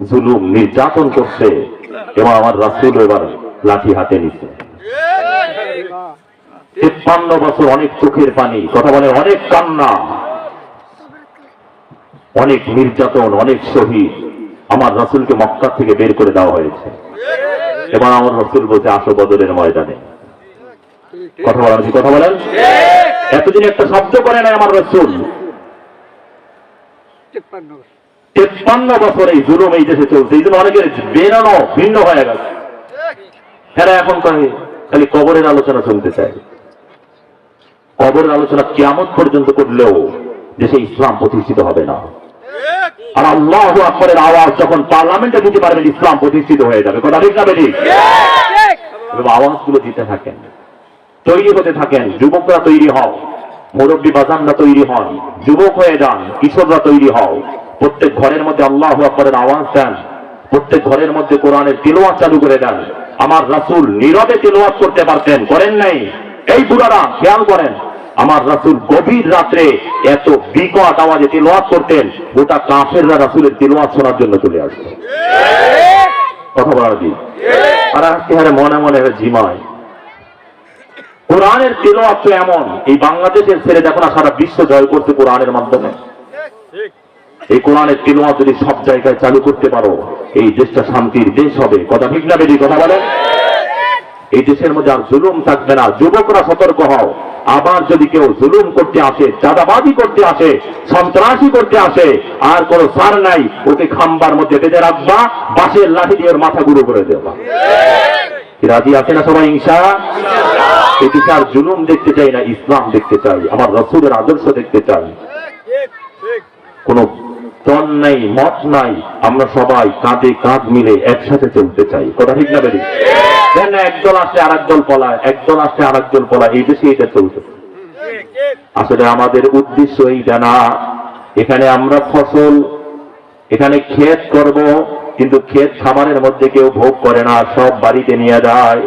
জুলুম নির্যাতন করছে, এবং আমার রাসূল এবার লাঠি হাতে নিচ্ছে। 53 বছর, অনেক চোখের পানি, কথা বলে অনেক কান্না, অনেক নির্যাতন, অনেক শহীদ। আমার রাসূলকে মক্কা থেকে বের করে দেওয়া হয়েছে। এবার আমার রাসূল বলছে, আসো বদরের ময়দানে। কথা বলেন? কথা বলেন? এতদিন একটা শব্দ করে নাই আমার রাসূল। 53 বছর এই জুলুম এই দেশে চলছে। এই জন্য অনেকের বেরানো ভিন্ন হয়ে গেছে। এরা এখন খালি কবরের আলোচনা শুনতে চায়। কবরের আলোচনা কিয়ামত পর্যন্ত করলেও দেশে ইসলাম প্রতিষ্ঠিত হবে না। আর আল্লাহু আকবারের আওয়াজ যখন পার্লামেন্টে দিতে পারবেন, ইসলাম প্রতিষ্ঠিত হয়ে যাবে। কথা ঠিক না বেঠিক? আওয়াজগুলো দিতে থাকেন, তৈরি হতে থাকেন। যুবকরা তৈরি হও, মুরব্বী বাজানরা তৈরি হন, যুবক হয়ে যান, কিশোররা তৈরি হও। প্রত্যেক ঘরের মধ্যে আল্লাহু আকবারের আওয়াজ দেন, প্রত্যেক ঘরের মধ্যে কোরআনের তিলাওয়াত চালু করে দেন। আমার রাসূল নীরবে তিলাওয়াত করতে পারতেন, করেন নাই। এই বুড়ারা খেয়াল করেন, আমার রাসূল গভীর রাত্রে এত বিকট আওয়াজে তিলাওয়াত করতেন, গোটা কাফেররা রাসূলের তিলাওয়াত শোনার জন্য চলে আসতো। কথা বলার কি? আর আজকে হারে মনে মনে জিমায়। কোরআনের তিলাওয়াত তো এমন, এই বাংলাদেশের ছেলে দেখো না সারা বিশ্ব জয় করতে কোরআনের মাধ্যমে। এই কোরআনের তিলাওয়াত যদি সব জায়গায় চালু করতে পারো, এই দেশটা শান্তির দেশ হবে। কথা ঠিক না বেশি? কথা বলেন? এই দেশের মধ্যে আর জুলুম থাকবে না। যুবকরা সতর্ক হও, আবার যদি কেউ জুলুম করতে আসে, চাঁদাবাজি করতে আসে, সন্ত্রাসী করতে আসে, আর কোন সার নাই, ওকে খাম্বার মধ্যে বেঁধে রাখবা, বাঁশের লাঠি দিয়ে ওর মাথা গুঁড়ো করে দেবা। কি রাজি আছে না সবাই ইনশাআল্লাহ? এই দেশে আর জুলুম দেখতে চাই না, ইসলাম দেখতে চাই, আমার রাসূলের আদর্শ দেখতে চাই। কোন তন নাই, মত নাই, আমরা সবাই কাঁধে কাঁধ মিলে একসাথে চলতে চাই। কথা ঠিক না বেরি? দেন একদল আসে আর একদল পলায়, একদল আসে আর একদল পলায়, এই দেশে এটা চলছে। আসলে আমাদের উদ্দেশ্য এইটা না। এখানে আমরা ফসল, এখানে ক্ষেত করব, কিন্তু ক্ষেত খামারের মধ্যে কেউ ভোগ করে না, সব বাড়িতে নিয়ে যায়।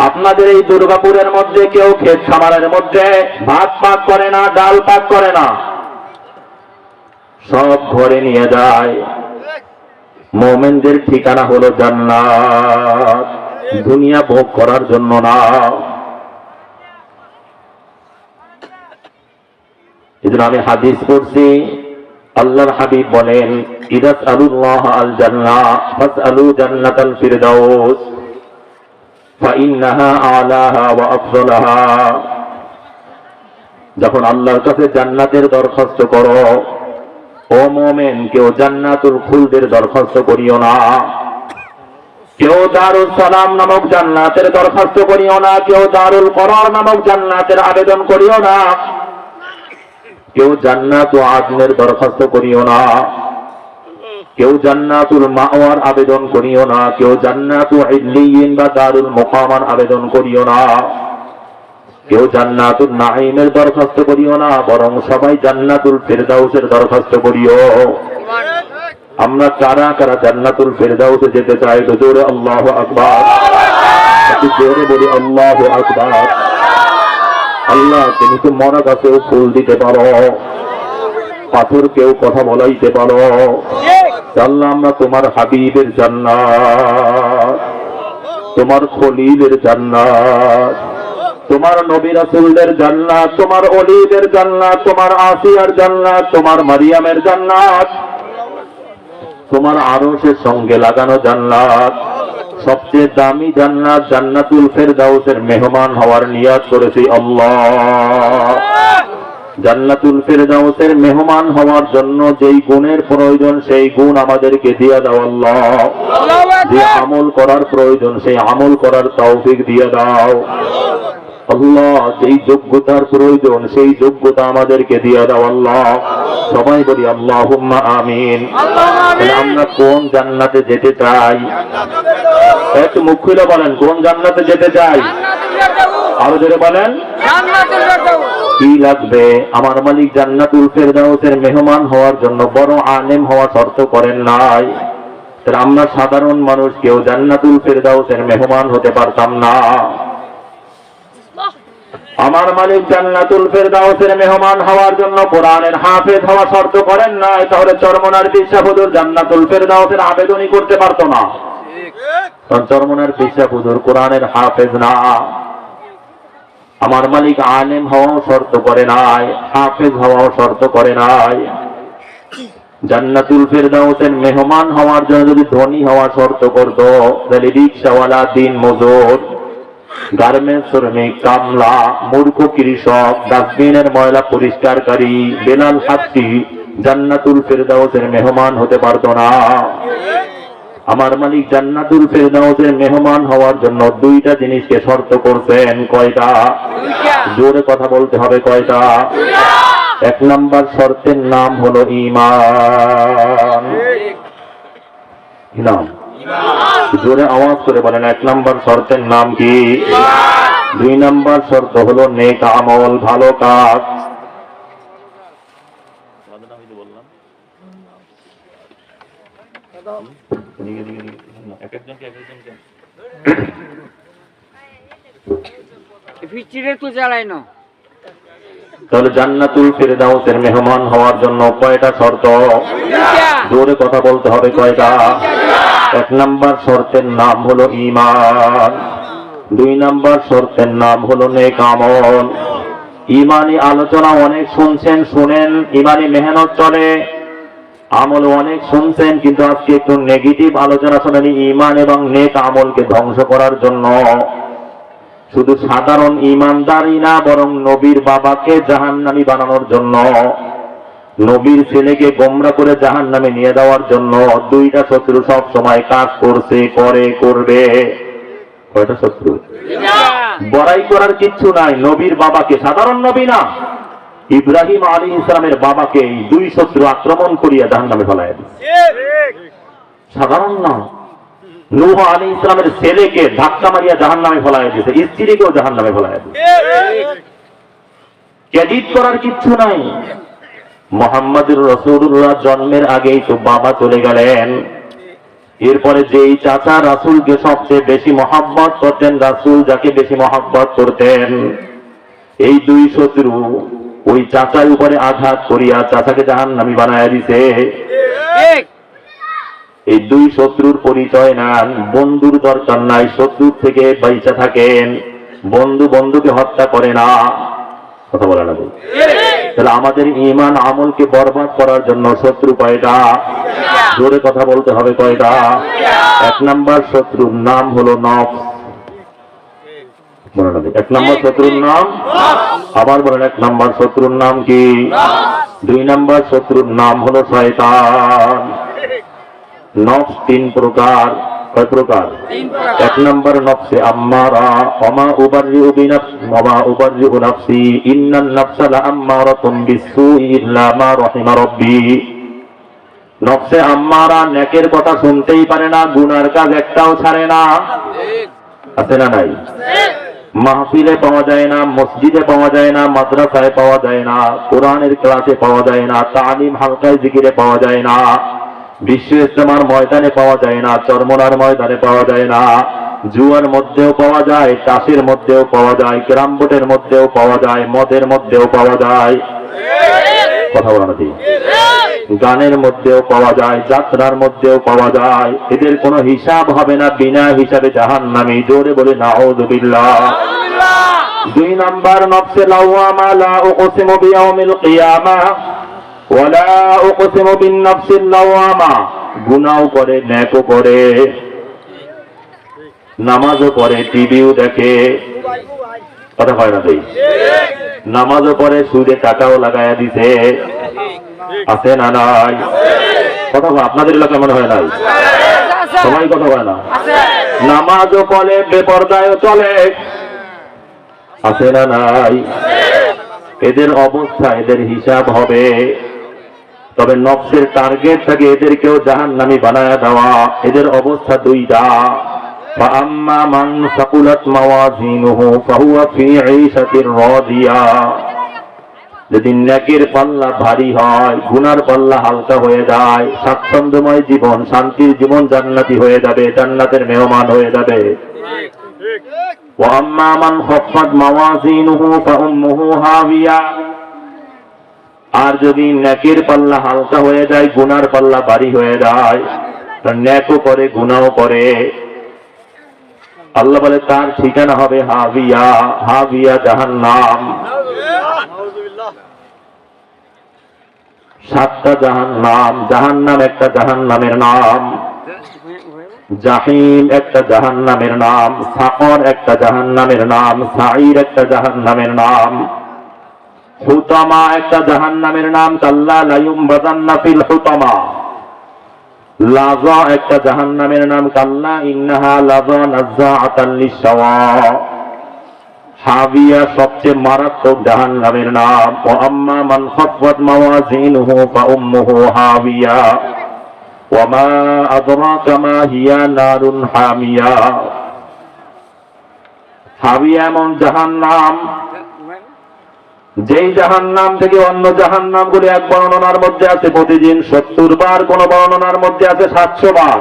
আপনাদের এই দুর্গাপুরের মধ্যে কেউ ক্ষেত খামারের মধ্যে ভাত পাক করে না, ডাল পাক করে না, সব ঘরে নিয়ে যায়। মুমিনদের ঠিকানা হলো জান্নাত, দুনিয়া ভোগ করার জন্য না। এজন্য আমি হাদিস পড়ছি, আল্লাহর হাবিব বলেন, ইদা সাআলুল্লাহ আল জান্নাহ ফাসআলু জান্নাতাল ফিরদাউস ফাইন্নাহা আলাহা ওয়া আফদালাহা। যখন আল্লাহর কাছে জান্নাতের দরখাস্ত করো, ও মুমিন, কেউ জান্নাতুল খুলদের দরখাস্ত করিও না, কেউ দারুল সালাম নামক জান্নাতের দরখাস্ত করিও না, কেউ দারুল করার নামক জান্নাতের আবেদন করিও না, কেউ জান্নাতুল আদনের দরখাস্ত করিও না, কেউ জান্নাতুল মাওয়ার আবেদন করিও না, কেউ জান্নাতুল ইল্লিয়িন বা দারুল মুকামান আবেদন করিও না, কেউ জান্নাতুল নাঈমের দরখাস্ত করিও না, বরং সবাই জান্নাতুল ফিরদাউসের দরখাস্ত করিও। আমরা কারা কারা জান্নাতুল ফিরদাউসে যেতে চাই? তো জোরে আল্লাহু আকবার, একটু জোরে বলি আল্লাহু আকবার। আল্লাহ, তুমি তো মরা গাছেও ফুল দিতে পারো, পাথরকেও কথা বলাইতে পারো। আল্লাহ, আমরা তোমার হাবিবের জান্নাত, তোমার খলিলের জান্নাত, তোমার নবী রাসূলদের জান্নাত, তোমার ওলিদের জান্নাত, তোমার আসিয়ার জান্নাত, তোমার মারিয়ামের জান্নাত, তোমার আরশের সঙ্গে লাগানো জান্নাত, সবচেয়ে দামি জান্নাত জান্নাতুল ফিরদাউসের মেহমান হওয়ার নিয়াত করেছি আল্লাহ। জান্নাতুল ফিরদাউসের মেহমান হওয়ার জন্য যেই গুণের প্রয়োজন সেই গুণ আমাদেরকে দিয়ে দাও আল্লাহ। যে আমল করার প্রয়োজন সেই আমল করার তৌফিক দিয়ে দাও আল্লাহ। যেই যোগ্যতার প্রয়োজন সেই যোগ্যতা আমাদেরকে দিয়ে দাও আল্লাহ। সবাই বলি আল্লাহুম্মা আমিন। আমরা কোন জান্নাতে যেতে চাই? একটু মুখ খুলে বলেন, কোন জান্নাতে যেতে চাই? আরো জোরে বলেন। কি লাগবে? আমার মালিক জান্নাতুল ফিরদাউসের মেহমান হওয়ার জন্য বড় আলেম হওয়া শর্ত করেন নাই। আমরা সাধারণ মানুষ কেউ জান্নাতুল ফিরদাউসের মেহমান হতে পারতাম না। আমার মালিক জান্নাতুল ফিরদাউসের মেহমান হওয়ার জন্য কোরআনের হাফেজ হওয়া শর্ত করেন নাই। তাহলে চরমনার পিসা হুজুর জান্নাতুল ফিরদাউসের আবেদনই করতে পারতো না। চরমনার পিসা হুজুর কোরআনের হাফেজ না। আমার মালিক আলেম হওয়াও শর্ত করে নাই, হাফেজ হওয়াও শর্ত করে নাই। জান্নাতুল ফিরদাউসের মেহমান হওয়ার জন্য যদি ধনী হওয়া শর্ত করত, তাহলে রিকশাওয়ালা, দিন মজুর, গার্মেন্টস শ্রমিক, কামলা, মূর্খ কৃষক, ডাস্টবিনের ময়লা পরিষ্কারকারী, বেলাল হাত্তি জান্নাতুল ফিরদাউসের মেহমান হতে পারত না। আমার মালিক জান্নাতুল ফিরদাউসের মেহমান হওয়ার জন্য দুইটা জিনিসকে শর্ত করছেন। কয়টা? জোরে কথা বলতে হবে। কয়টা? এক নাম্বার শর্তের নাম হলো ঈমান। নাম জোরে আওয়াজ করে বলেন, এক নাম্বার শর্তের নাম কি? দুই নাম্বার শর্ত হলো নেক আমল, ভালো কাজ। তাহলে জান্নাতুল ফিরদাউসের মেহমান হওয়ার জন্য কয়টা শর্ত? জোরে কথা বলতে হবে। কয়টা? এক নাম্বার শর্তের নাম হলো ঈমান, দুই নাম্বার শর্তের নাম হলো নেক আমল। ঈমানি আলোচনা অনেক শুনছেন, শুনেন, ঈমানি মেহনত চলে। আমল অনেক শুনছেন, কিন্তু আজকে একটু নেগেটিভ আলোচনা শোনেন ঈমান এবং নেক আমলকে ধ্বংস করার জন্য। শুধু সাধারণ ঈমানদারই না, বরং নবীর বাবাকে জাহান্নামী বানানোর জন্য, নবীর ছেলেকে গোমরাহ করে জাহান্নামে নিয়ে যাওয়ার জন্য দুইটা শত্রু সব সময় কাজ করছে, করবে। কয়টা শত্রু? বড়াই করার কিচ্ছু নাই। নবীর বাবাকে, সাধারণ নবী না, ইব্রাহিম আলাইহিস ইসলামের বাবাকে এই দুই শত্রু আক্রমণ করিয়া জাহান্নামে ফেলায় দিয়েছে। সাধারণ না। নূহ আলাইহিস ইসলামের ছেলেকে ধাক্কা মারিয়া জাহান্নামে ফেলায় দিয়েছে, স্ত্রীকেও জাহান্নামে ফেলায় দিয়েছে। ক্রেডিট করার কিচ্ছু নাই। মুহাম্মদুর রাসূলুল্লাহ জন্মের আগেই তো বাবা চলে গেলেন। এরপরে যেই চাচা রাসূলকে সবচেয়ে বেশি মহব্বত করতেন, রাসূল যাকে বেশি মহব্বত করতেন, এই দুই শত্রু ওই চাচার উপরে আঘাত করিয়া চাচাকে জাহান্নামী বানায় দিছে। এই দুই শত্রুর পরিচয় নেন। বন্ধুর দরকার নাই, শত্রুর থেকে বাইচা থাকেন। বন্ধু বন্ধুকে হত্যা করে না। কথা বলে না? তাহলে আমাদের ঈমান আমলকে বরবাদ করার জন্য শত্রু কয়টা? জোরে কথা বলতে হবে, কয়টা? এক নাম্বার শত্রুর নাম হলো নফস। এক নম্বর শত্রুর নাম, আবার বলেন, এক নম্বর শত্রুর নাম কি? দুই নম্বর শত্রুর নাম হলো শয়তান। নফস তিন প্রকার। কয় প্রকার? এক নম্বর নফসে আম্মারা, ওমা উবাররিউ নাফসি ইন্নান নাফসা লাআম্মারাতুম বিসসুই ইল্লা মা রাহিমা রাব্বি। নফসে আম্মারা নেকের কথা শুনতেই পারে না, গুনার কাজ একটাও ছাড়ে না। আছে না নাই? মাহফিলে পাওয়া যায় না, মসজিদে পাওয়া যায় না, মাদ্রাসায় পাওয়া যায় না, কোরআনের ক্লাসে পাওয়া যায় না, তালিম হালকায় জিকিরে পাওয়া যায় না, বিশ্ব ইজতেমার ময়দানে পাওয়া যায় না, চরমনার ময়দানে পাওয়া যায় না, জুয়ার মধ্যেও পাওয়া যায়, তাসের মধ্যেও পাওয়া যায়, ক্যারাম বোর্ডের মধ্যেও পাওয়া যায়, মদের মধ্যেও পাওয়া যায়। কথা বলা নাকি? গানের মধ্যেও পাওয়া যায়, যাত্রার মধ্যেও পাওয়া যায়। এদের কোনো হিসাব হবে না, বিনা হিসাবে জাহান্নামী। জোরে বলে নাউযুবিল্লাহ। দুই নাম্বার নফসে লাওয়ামা, লা উকসিমু বিয়াউমিল কিয়ামা ওয়া লা উকসিমু বিন নাফসিল লাওয়ামা। গুনাহও করে, নেকও করে, নামাজও পড়ে, টিভিও দেখে। কথা হয় না? দেই নামাজও পড়ে, সুদে টাকাও লাগায়া দিছে। আছে না নাই? কথা আপনাদের এলাকা মনে হয় নাই? সবাই কথা বলে না। নামাজও পড়ে, বেপরদায়ও চলে। আছে না নাই? এদের অবস্থা, এদের হিসাব হবে। তবে নফসের টার্গেট থাকে এদেরকেও জাহান্নামী বানায় দেওয়া। এদের অবস্থা দুইটা। فأما من ثقلت موازينه فهو في عيشة راضية। যেদিন নেকের পাল্লা ভারী হয়, গুনার পাল্লা হালকা হয়ে যায়, স্বাচ্ছন্দ্যময় জীবন, শান্তির জীবন জান্নাতি হয়ে যাবে, জান্নাতের মেহমান হয়ে যাবে। وأما من خفت موازينه فأمه هاوية। আর যদি নেকের পাল্লা হালকা হয়ে যায়, গুনার পাল্লা ভারী হয়ে যায়, নেকও করে, গুনাহও করে, আল্লাহ বলে তার ঠিকানা হবে হাবিয়া। হাবিয়া জাহান্নাম। সাতটা জাহান্নাম। জাহান্নাম একটা জাহান্নামের নাম, জাহিম একটা জাহান্নামের নাম, সাকর একটা জাহান্নামের নাম, সাঈর একটা জাহান্নামের নাম, হুতামা একটা জাহান্নামের নাম, কাল্লা লা ইউমবাযান্না ফিল হুতামা। লাযা একটা জাহান্নামের নাম, কাল্লা ইন্নাহা লাযা নাযাআতান লিশ-শাওয়া। হাবিয়া সবচেয়ে মারাত্মক জাহান্নামের নাম। ওয়া আম্মা মান খাফফাত মাওয়াজিনুহু ফাউম্মুহু হাবিয়া ওয়া মা আদরাকা মা হিয়া নারুন হামিয়া। হাবিয়া এমন জাহান্নাম, যেই জাহান্নাম থেকে অন্য জাহান্নাম গুলো এক বর্ণনার মধ্যে আছে প্রতিদিন 70 বার, কোন বর্ণনার মধ্যে আছে 700 বার,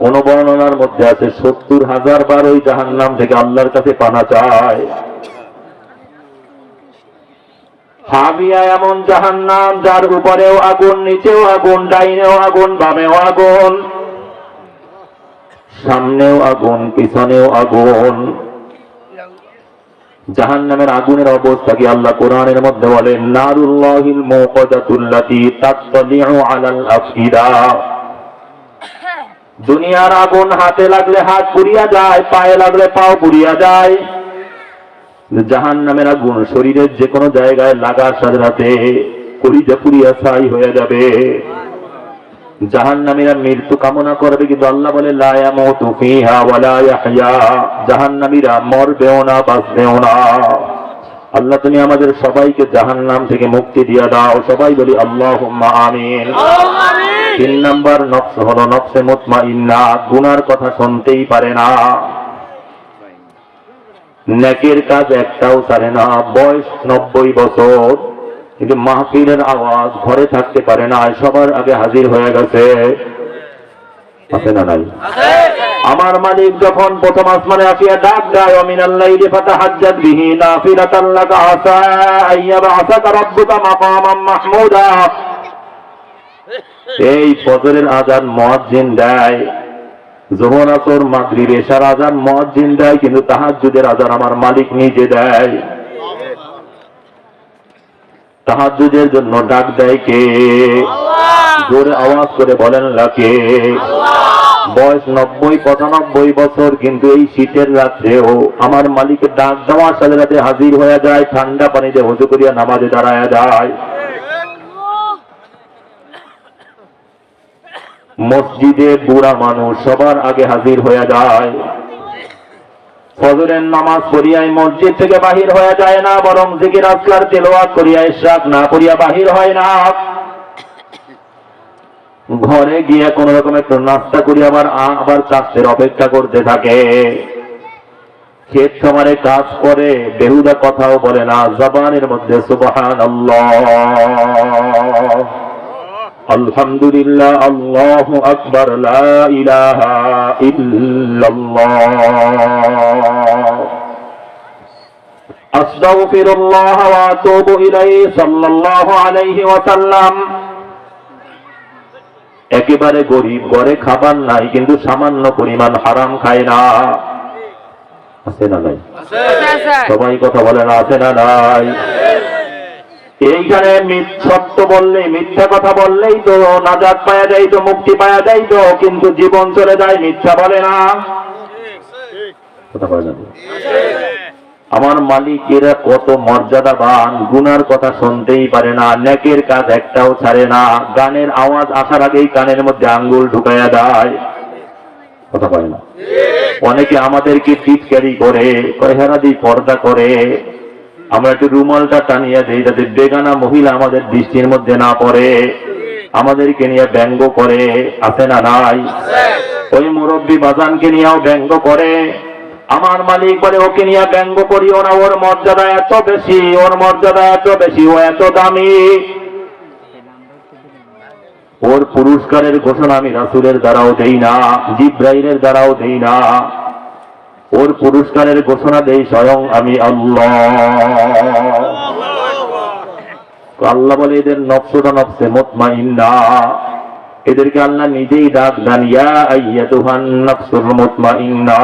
কোন বর্ণনার মধ্যে আছে 70,000 বার ওই জাহান্নাম থেকে আল্লাহর কাছে পানা চায়। হাবিয়া এমন জাহান্নাম যার উপরেও আগুন, নিচেও আগুন, ডাইনেও আগুন, বামেও আগুন, সামনেও আগুন, পিছনেও আগুন। জাহান্নামের আগুনের অবস্থা কি আল্লাহ কোরআনের মধ্যে বলেন, নারুল্লাহিল মুকাদাতুল্লাতী তাত্তালিউ আলাল আফইদা। দুনিয়ার আগুন হাতে লাগলে হাত পুড়িয়া যায়, পায়ে লাগলে পাও পুড়িয়া যায়। জাহান্নামের আগুন শরীরের যে কোনো জায়গায় লাগার সাথে সাথে কলিজা পুড়িয়া ছাই হয়ে যাবে। জাহান্নামীরা মৃত্যু কামনা করবে, কিন্তু আল্লাহ বলে লা ইয়ামুতু ফিহা ওয়ালা ইয়াহইয়া। জাহান্নামীরা মরবেও না, বাঁচবেও না। আল্লাহ তুমি আমাদের সবাইকে জাহান্নাম থেকে মুক্তি দিয়ে দাও। সবাই বলি আল্লাহুম্মা আমিন। 3 নাম্বার নফস হলো নফসে মুতমাইন্না, গুনার কথা শুনতেই পারে না, নেকের কাজ একটাও ছাড়ে না। বয়স 90 বছর, কিন্তু মাহফিলের আওয়াজ ঘরে থাকতে পারে না, সবার আগে হাজির হয়ে গেছে। আছে না নাই? আমার মালিক যখন প্রথম আসমানে আসিয়া ডাক দেয়, ওমিনাল লাইলি ফাতাহাজ্জাদ বিহি নাফিলাতান লাকা আসা আইয়াবআসাকা রাব্বুকা মাকামান মাহমুদা। এই ফজরের আযান মুয়াজ্জিন দেয়, যোহর আসর মাগরিব এশার আযান মুয়াজ্জিন দেয়, কিন্তু তাহাজ্জুদের আযান আমার মালিক নিজে দেয়। তাহাজ্জুদের জন্য ডাক দেয় কে? জোরে আওয়াজ করে বলেন কে? বয়স 90-95 বছর, কিন্তু এই শীতের রাত্রেও আমার মালিকের ডাক দেওয়ার সাথে সাথে হাজির হয়ে যায়, ঠান্ডা পানিতে ওযু করিয়া নামাজে দাঁড়ায়া যায়। মসজিদে বুড়া মানুষ সবার আগে হাজির হয়ে যায়। ফজরের নামাজ পড়িয়াই মসজিদ থেকে বাহির হয়ে যায় না, বরং জিকির আজকার তেলাওয়াত করিয়া ইশরাক না করিয়া বাহির হয় না। ঘরে গিয়ে কোন রকম একটু নাস্তা করি আবার কাজের অপেক্ষা করতে থাকে। ক্ষেত খামারে কাজ করে, বেহুদা কথাও বলে না, জবানের মধ্যে সুবহানাল্লাহ, আলহামদুলিল্লাহ, আল্লাহু আকবার, লা ইলাহা ইল্লাল্লাহ, আস্তাগফিরুল্লাহ ওয়া আতুবু ইলাইহি, সাল্লাল্লাহু আলাইহি ওয়াসাল্লাম। একেবারে গরিব, ঘরে খাবার নাই, কিন্তু সামান্য পরিমাণ হারাম খায় না। আছে না নাই? সবাই কথা বলে না, আছে না নাই? এইখানে সত্য বললে, মিথ্যা কথা বললেই তো নাজাত পাওয়া যায়, তো মুক্তি পাওয়া যায় তো, কিন্তু জীবন চলে যায়, মিথ্যা বলে না। কথা বলে না? আমার মালিক এরা কত মর্যাদাবান, গুনার কথা শুনতেই পারে না, নেকের কাজ একটাও ছাড়ে না, গানের আওয়াজ আসার আগেই কানের মধ্যে আঙ্গুল ঢুকাইয়া দেয়। কথা বলে না? অনেকে আমাদেরকে টিটকারি করে, কয়হারাদি পর্দা করে, আমরা একটু রুমালটা টানিয়ে দেই যাতে বেগানা মহিলা আমাদের দৃষ্টির মধ্যে না পড়ে, আমাদেরকে নিয়ে ব্যঙ্গ করে। আছে না নাই? ওই মুরব্বী বাজানকে নিয়েও ব্যঙ্গ করে। আমার মালিক বলে, ওকে নিয়ে ব্যঙ্গ করিও না, ওর মর্যাদা এত বেশি, ওর মর্যাদা এত বেশি, ও এত দামি। ওর পুরস্কারের ঘোষণা আমি রাসূলের দ্বারাও দেই না, জিবরাইলের দ্বারাও দেই না, ওর পুরস্কারের ঘোষণা দেই স্বয়ং আমি আল্লাহ। আল্লাহ বলে এদের নফসুটা নফসে মুতমাইন্না, এদেরকে আল্লাহ নিজেই ডাক দেন, ইয়া আইয়াতুহান নফসুল মুতমাইন্না,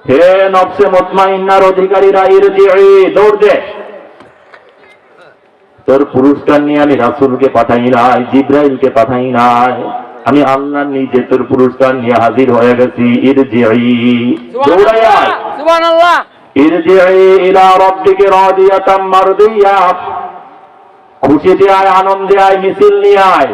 হে নফসে মুতমাইন্নার অধিকারীরা, ইরজিই, দৌড় দে। তোর পুরস্কার নিয়ে আমি রাসূলকে পাঠাই নাই, জিবরাইলকে পাঠাই নাই, আমি আল্লাহ নিজে তোর পুরস্কার নিয়ে হাজির হয়ে গেছি। ইরজিই, দৌড়ায় আয়, সুবহানাল্লাহ, ইরজিই ইলা রাব্বিকা রাদিয়াতাম মারদিয়া, খুশিতে আয়, আনন্দে আয়, মিছিল নিয়ে আয়।